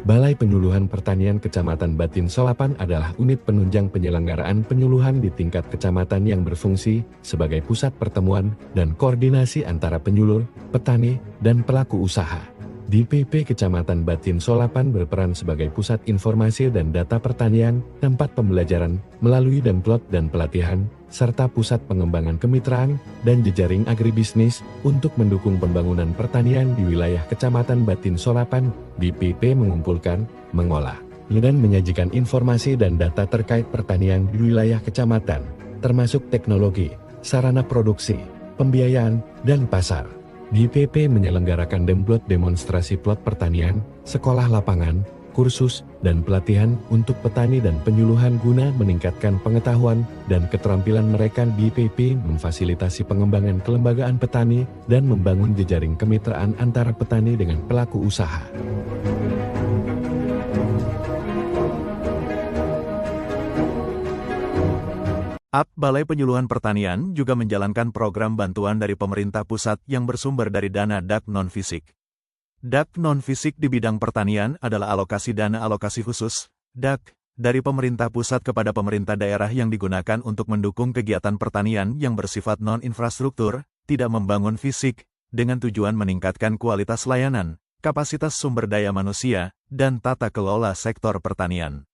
Balai Penyuluhan Pertanian Kecamatan Batin Solapan adalah unit penunjang penyelenggaraan penyuluhan di tingkat kecamatan yang berfungsi sebagai pusat pertemuan dan koordinasi antara penyuluh, petani, dan pelaku usaha. DPP Kecamatan Batin Solapan berperan sebagai pusat informasi dan data pertanian, tempat pembelajaran melalui demplot dan pelatihan, serta pusat pengembangan kemitraan dan jejaring agribisnis untuk mendukung pembangunan pertanian di wilayah Kecamatan Batin Solapan. DPP mengumpulkan, mengolah, dan menyajikan informasi dan data terkait pertanian di wilayah kecamatan, termasuk teknologi, sarana produksi, pembiayaan, dan pasar. DPP menyelenggarakan demplot demonstrasi plot pertanian, sekolah lapangan, kursus, dan pelatihan untuk petani dan penyuluhan guna meningkatkan pengetahuan dan keterampilan mereka. DPP memfasilitasi pengembangan kelembagaan petani dan membangun jejaring kemitraan antara petani dengan pelaku usaha. Balai Penyuluhan Pertanian juga menjalankan program bantuan dari pemerintah pusat yang bersumber dari dana DAK non-fisik. DAK non-fisik di bidang pertanian adalah alokasi dana alokasi khusus, DAK, dari pemerintah pusat kepada pemerintah daerah yang digunakan untuk mendukung kegiatan pertanian yang bersifat non-infrastruktur, tidak membangun fisik, dengan tujuan meningkatkan kualitas layanan, kapasitas sumber daya manusia, dan tata kelola sektor pertanian.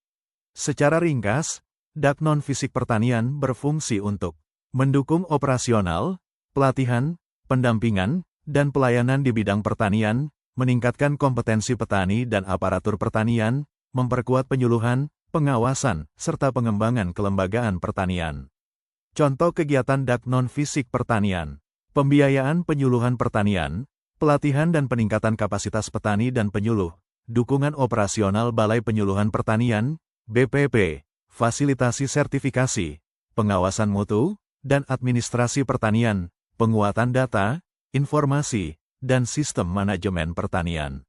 Secara ringkas, DAK non-fisik pertanian berfungsi untuk mendukung operasional, pelatihan, pendampingan, dan pelayanan di bidang pertanian, meningkatkan kompetensi petani dan aparatur pertanian, memperkuat penyuluhan, pengawasan, serta pengembangan kelembagaan pertanian. Contoh kegiatan DAK non-fisik pertanian: pembiayaan penyuluhan pertanian, pelatihan dan peningkatan kapasitas petani dan penyuluh, dukungan operasional Balai Penyuluhan Pertanian, BPP, fasilitasi sertifikasi, pengawasan mutu, dan administrasi pertanian, penguatan data, informasi, dan sistem manajemen pertanian.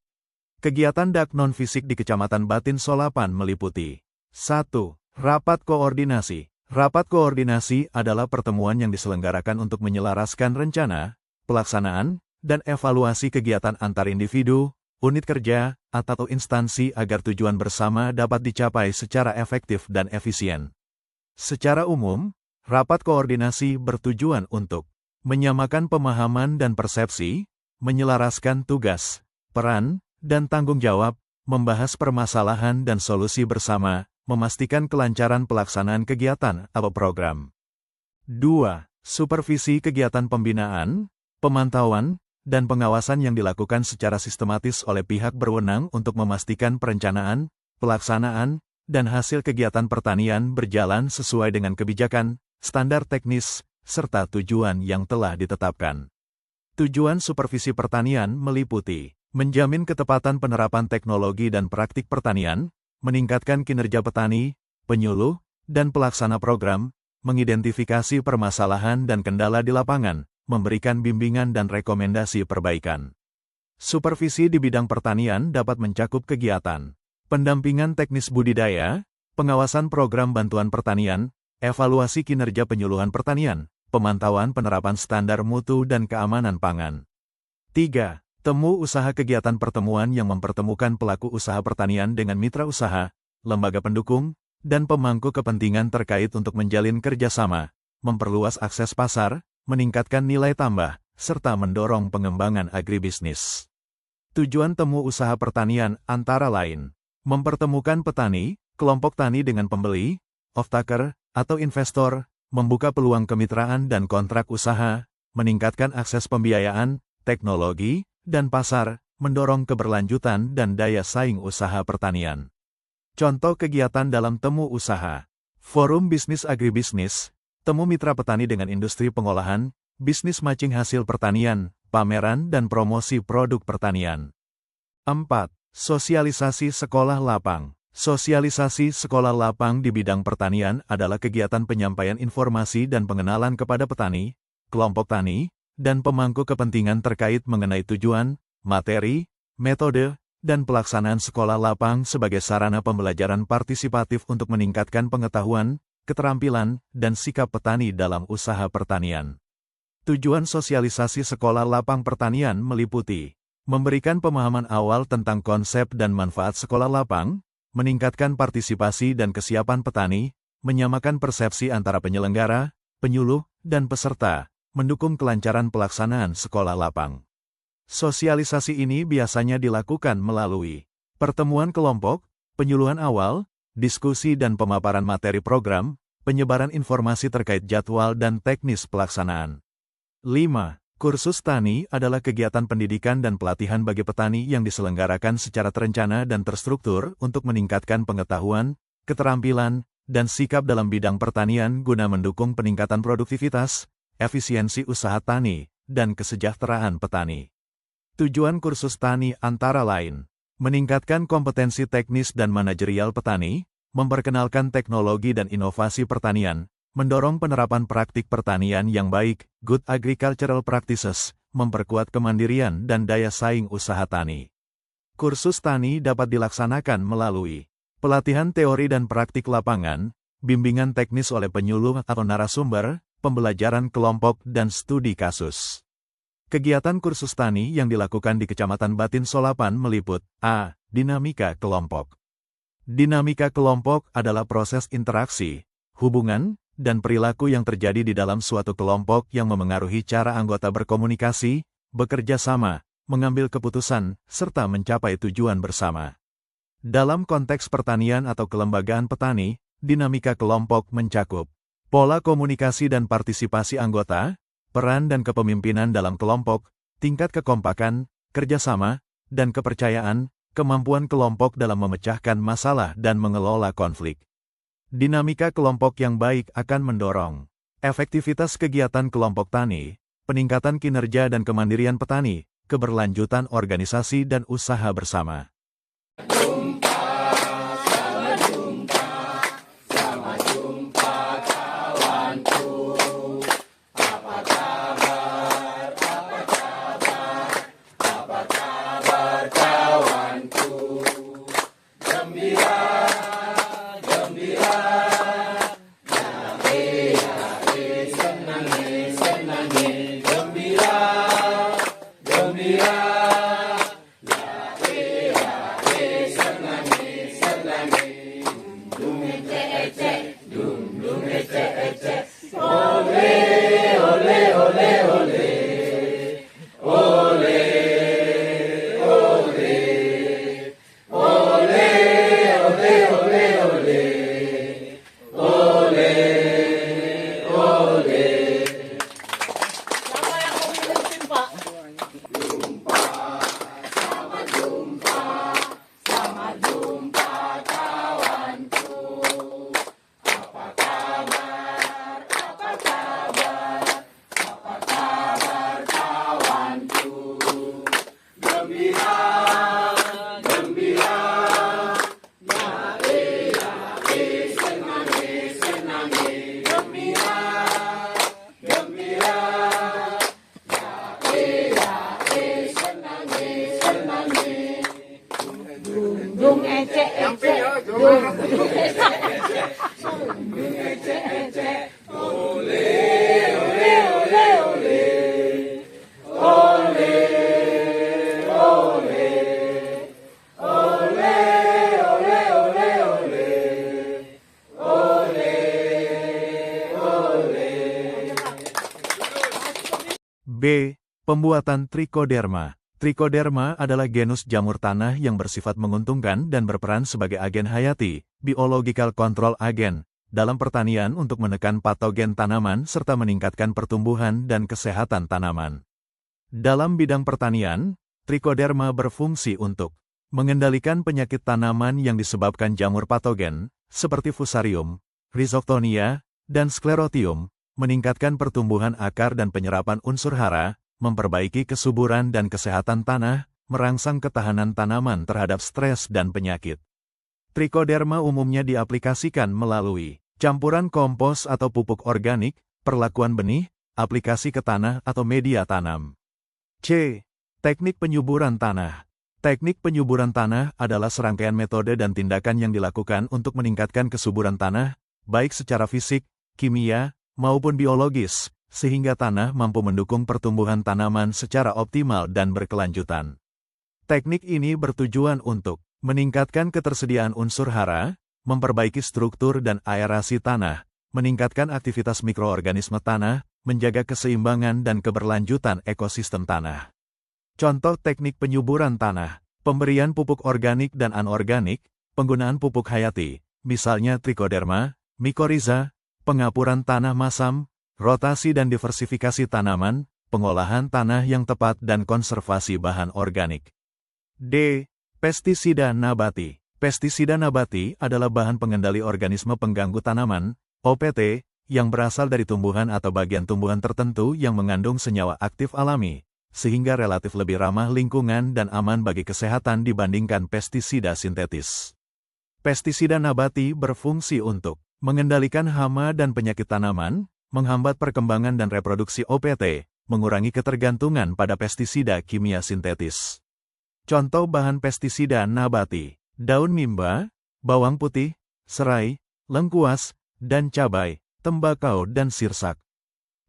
Kegiatan DAK non-fisik di Kecamatan Batin Solapan meliputi 1. Rapat koordinasi. Rapat koordinasi adalah pertemuan yang diselenggarakan untuk menyelaraskan rencana, pelaksanaan, dan evaluasi kegiatan antar individu, unit kerja, atau instansi agar tujuan bersama dapat dicapai secara efektif dan efisien. Secara umum, rapat koordinasi bertujuan untuk menyamakan pemahaman dan persepsi, menyelaraskan tugas, peran, dan tanggung jawab, membahas permasalahan dan solusi bersama, memastikan kelancaran pelaksanaan kegiatan atau program. 2. Supervisi kegiatan pembinaan, pemantauan, dan pengawasan yang dilakukan secara sistematis oleh pihak berwenang untuk memastikan perencanaan, pelaksanaan, dan hasil kegiatan pertanian berjalan sesuai dengan kebijakan, standar teknis, serta tujuan yang telah ditetapkan. Tujuan supervisi pertanian meliputi menjamin ketepatan penerapan teknologi dan praktik pertanian, meningkatkan kinerja petani, penyuluh, dan pelaksana program, mengidentifikasi permasalahan dan kendala di lapangan, memberikan bimbingan dan rekomendasi perbaikan. Supervisi di bidang pertanian dapat mencakup kegiatan pendampingan teknis budidaya, pengawasan program bantuan pertanian, evaluasi kinerja penyuluhan pertanian, pemantauan penerapan standar mutu dan keamanan pangan. 3. Temu usaha kegiatan pertemuan yang mempertemukan pelaku usaha pertanian dengan mitra usaha, lembaga pendukung, dan pemangku kepentingan terkait untuk menjalin kerjasama, memperluas akses pasar, meningkatkan nilai tambah, serta mendorong pengembangan agribisnis. Tujuan temu usaha pertanian antara lain, mempertemukan petani, kelompok tani dengan pembeli, off-taker, atau investor, membuka peluang kemitraan dan kontrak usaha, meningkatkan akses pembiayaan, teknologi, dan pasar, mendorong keberlanjutan dan daya saing usaha pertanian. Contoh kegiatan dalam temu usaha: Forum Bisnis Agribisnis, temu mitra petani dengan industri pengolahan, bisnis matching hasil pertanian, pameran dan promosi produk pertanian. 4. Sosialisasi sekolah lapang. Sosialisasi sekolah lapang di bidang pertanian adalah kegiatan penyampaian informasi dan pengenalan kepada petani, kelompok tani, dan pemangku kepentingan terkait mengenai tujuan, materi, metode, dan pelaksanaan sekolah lapang sebagai sarana pembelajaran partisipatif untuk meningkatkan pengetahuan, keterampilan, dan sikap petani dalam usaha pertanian. Tujuan sosialisasi sekolah lapang pertanian meliputi memberikan pemahaman awal tentang konsep dan manfaat sekolah lapang, meningkatkan partisipasi dan kesiapan petani, menyamakan persepsi antara penyelenggara, penyuluh, dan peserta, mendukung kelancaran pelaksanaan sekolah lapang. Sosialisasi ini biasanya dilakukan melalui pertemuan kelompok, penyuluhan awal, diskusi dan pemaparan materi program, penyebaran informasi terkait jadwal dan teknis pelaksanaan. 5. Kursus tani adalah kegiatan pendidikan dan pelatihan bagi petani yang diselenggarakan secara terencana dan terstruktur untuk meningkatkan pengetahuan, keterampilan, dan sikap dalam bidang pertanian guna mendukung peningkatan produktivitas, efisiensi usaha tani, dan kesejahteraan petani. Tujuan kursus tani antara lain, meningkatkan kompetensi teknis dan manajerial petani, memperkenalkan teknologi dan inovasi pertanian, mendorong penerapan praktik pertanian yang baik, good agricultural practices, memperkuat kemandirian dan daya saing usaha tani. Kursus tani dapat dilaksanakan melalui pelatihan teori dan praktik lapangan, bimbingan teknis oleh penyuluh atau narasumber, pembelajaran kelompok dan studi kasus. Kegiatan kursus tani yang dilakukan di Kecamatan Batin Solapan meliput A. Dinamika kelompok. Dinamika kelompok adalah proses interaksi, hubungan, dan perilaku yang terjadi di dalam suatu kelompok yang memengaruhi cara anggota berkomunikasi, bekerja sama, mengambil keputusan, serta mencapai tujuan bersama. Dalam konteks pertanian atau kelembagaan petani, dinamika kelompok mencakup pola komunikasi dan partisipasi anggota, peran dan kepemimpinan dalam kelompok, tingkat kekompakan, kerjasama, dan kepercayaan, kemampuan kelompok dalam memecahkan masalah dan mengelola konflik. Dinamika kelompok yang baik akan mendorong efektivitas kegiatan kelompok tani, peningkatan kinerja dan kemandirian petani, keberlanjutan organisasi dan usaha bersama. B. Pembuatan Trichoderma. Trichoderma adalah genus jamur tanah yang bersifat menguntungkan dan berperan sebagai agen hayati, biological control agent, dalam pertanian untuk menekan patogen tanaman serta meningkatkan pertumbuhan dan kesehatan tanaman. Dalam bidang pertanian, Trichoderma berfungsi untuk mengendalikan penyakit tanaman yang disebabkan jamur patogen, seperti Fusarium, Rhizoctonia, dan Sclerotium, meningkatkan pertumbuhan akar dan penyerapan unsur hara, memperbaiki kesuburan dan kesehatan tanah, merangsang ketahanan tanaman terhadap stres dan penyakit. Trichoderma umumnya diaplikasikan melalui campuran kompos atau pupuk organik, perlakuan benih, aplikasi ke tanah atau media tanam. C. Teknik penyuburan tanah. Teknik penyuburan tanah adalah serangkaian metode dan tindakan yang dilakukan untuk meningkatkan kesuburan tanah, baik secara fisik, kimia, maupun biologis, sehingga tanah mampu mendukung pertumbuhan tanaman secara optimal dan berkelanjutan. Teknik ini bertujuan untuk meningkatkan ketersediaan unsur hara, memperbaiki struktur dan aerasi tanah, meningkatkan aktivitas mikroorganisme tanah, menjaga keseimbangan dan keberlanjutan ekosistem tanah. Contoh teknik penyuburan tanah, pemberian pupuk organik dan anorganik, penggunaan pupuk hayati, misalnya trichoderma, mycorrhiza, pengapuran tanah masam, rotasi dan diversifikasi tanaman, pengolahan tanah yang tepat dan konservasi bahan organik. D. Pestisida nabati. Pestisida nabati adalah bahan pengendali organisme pengganggu tanaman, OPT, yang berasal dari tumbuhan atau bagian tumbuhan tertentu yang mengandung senyawa aktif alami, sehingga relatif lebih ramah lingkungan dan aman bagi kesehatan dibandingkan pestisida sintetis. Pestisida nabati berfungsi untuk mengendalikan hama dan penyakit tanaman, menghambat perkembangan dan reproduksi OPT, mengurangi ketergantungan pada pestisida kimia sintetis. Contoh bahan pestisida nabati, daun mimba, bawang putih, serai, lengkuas, dan cabai, tembakau dan sirsak.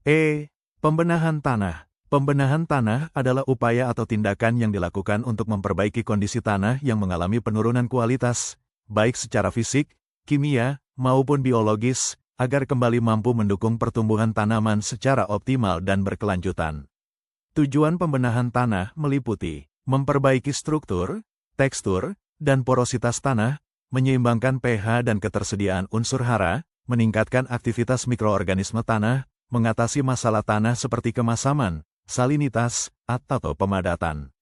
E. Pembenahan tanah. Pembenahan tanah adalah upaya atau tindakan yang dilakukan untuk memperbaiki kondisi tanah yang mengalami penurunan kualitas, baik secara fisik, kimia, maupun biologis, agar kembali mampu mendukung pertumbuhan tanaman secara optimal dan berkelanjutan. Tujuan pembenahan tanah meliputi memperbaiki struktur, tekstur, dan porositas tanah, menyeimbangkan pH dan ketersediaan unsur hara, meningkatkan aktivitas mikroorganisme tanah, mengatasi masalah tanah seperti kemasaman, salinitas, atau pemadatan.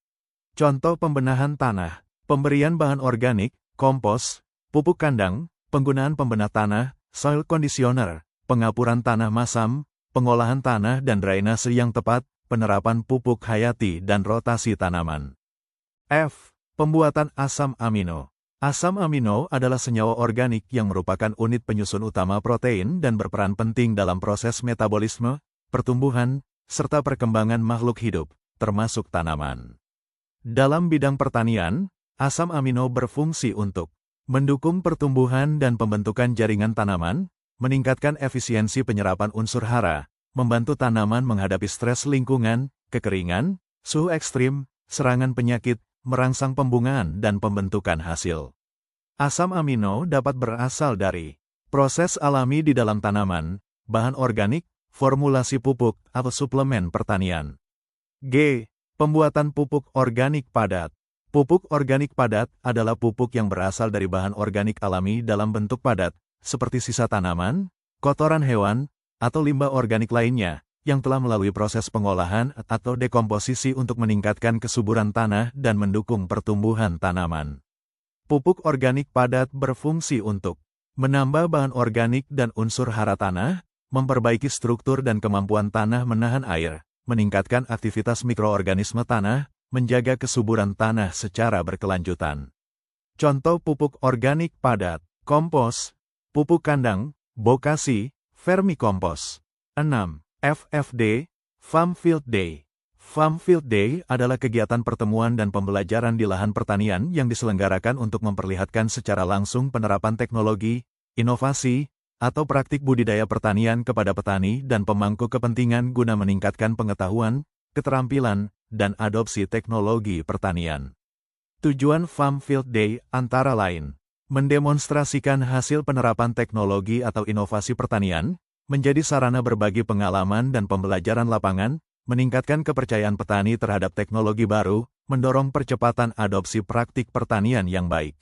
Contoh pembenahan tanah, pemberian bahan organik, kompos, pupuk kandang, penggunaan pembenah tanah, soil conditioner, pengapuran tanah masam, pengolahan tanah dan drainase yang tepat, penerapan pupuk hayati dan rotasi tanaman. F. Pembuatan asam amino. Asam amino adalah senyawa organik yang merupakan unit penyusun utama protein dan berperan penting dalam proses metabolisme, pertumbuhan, serta perkembangan makhluk hidup, termasuk tanaman. Dalam bidang pertanian, asam amino berfungsi untuk mendukung pertumbuhan dan pembentukan jaringan tanaman, meningkatkan efisiensi penyerapan unsur hara, membantu tanaman menghadapi stres lingkungan, kekeringan, suhu ekstrim, serangan penyakit, merangsang pembungaan dan pembentukan hasil. Asam amino dapat berasal dari proses alami di dalam tanaman, bahan organik, formulasi pupuk, atau suplemen pertanian. G. Pembuatan pupuk organik padat. Pupuk organik padat adalah pupuk yang berasal dari bahan organik alami dalam bentuk padat, seperti sisa tanaman, kotoran hewan, atau limbah organik lainnya, yang telah melalui proses pengolahan atau dekomposisi untuk meningkatkan kesuburan tanah dan mendukung pertumbuhan tanaman. Pupuk organik padat berfungsi untuk menambah bahan organik dan unsur hara tanah, memperbaiki struktur dan kemampuan tanah menahan air, meningkatkan aktivitas mikroorganisme tanah, menjaga kesuburan tanah secara berkelanjutan. Contoh pupuk organik padat, kompos, pupuk kandang, bokasi, vermikompos. 6. FFD, Farm Field Day. Farm Field Day adalah kegiatan pertemuan dan pembelajaran di lahan pertanian yang diselenggarakan untuk memperlihatkan secara langsung penerapan teknologi, inovasi, atau praktik budidaya pertanian kepada petani dan pemangku kepentingan guna meningkatkan pengetahuan, keterampilan, dan adopsi teknologi pertanian. Tujuan Farm Field Day antara lain, mendemonstrasikan hasil penerapan teknologi atau inovasi pertanian, menjadi sarana berbagi pengalaman dan pembelajaran lapangan, meningkatkan kepercayaan petani terhadap teknologi baru, mendorong percepatan adopsi praktik pertanian yang baik.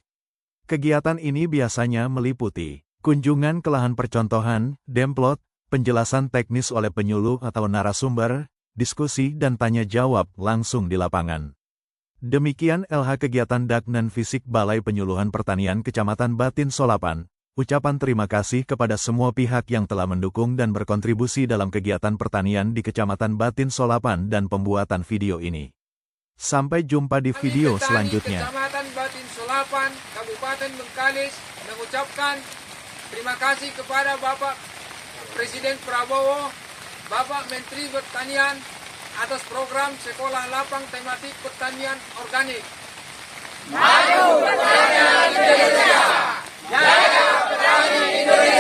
Kegiatan ini biasanya meliputi kunjungan ke lahan percontohan, demplot, penjelasan teknis oleh penyuluh atau narasumber, diskusi dan tanya jawab langsung di lapangan. Demikian LH kegiatan Dak Non-Fisik Balai Penyuluhan Pertanian Kecamatan Batin Solapan. Ucapan terima kasih kepada semua pihak yang telah mendukung dan berkontribusi dalam kegiatan pertanian di Kecamatan Batin Solapan dan pembuatan video ini. Sampai jumpa di video selanjutnya. Kecamatan Batin Solapan, Kabupaten Bengkalis, mengucapkan terima kasih kepada Bapak Presiden Prabowo, Bapak Menteri Pertanian atas program Sekolah Lapang Tematik Pertanian Organik. Maju Pertanian Indonesia! Jaya Petani Indonesia!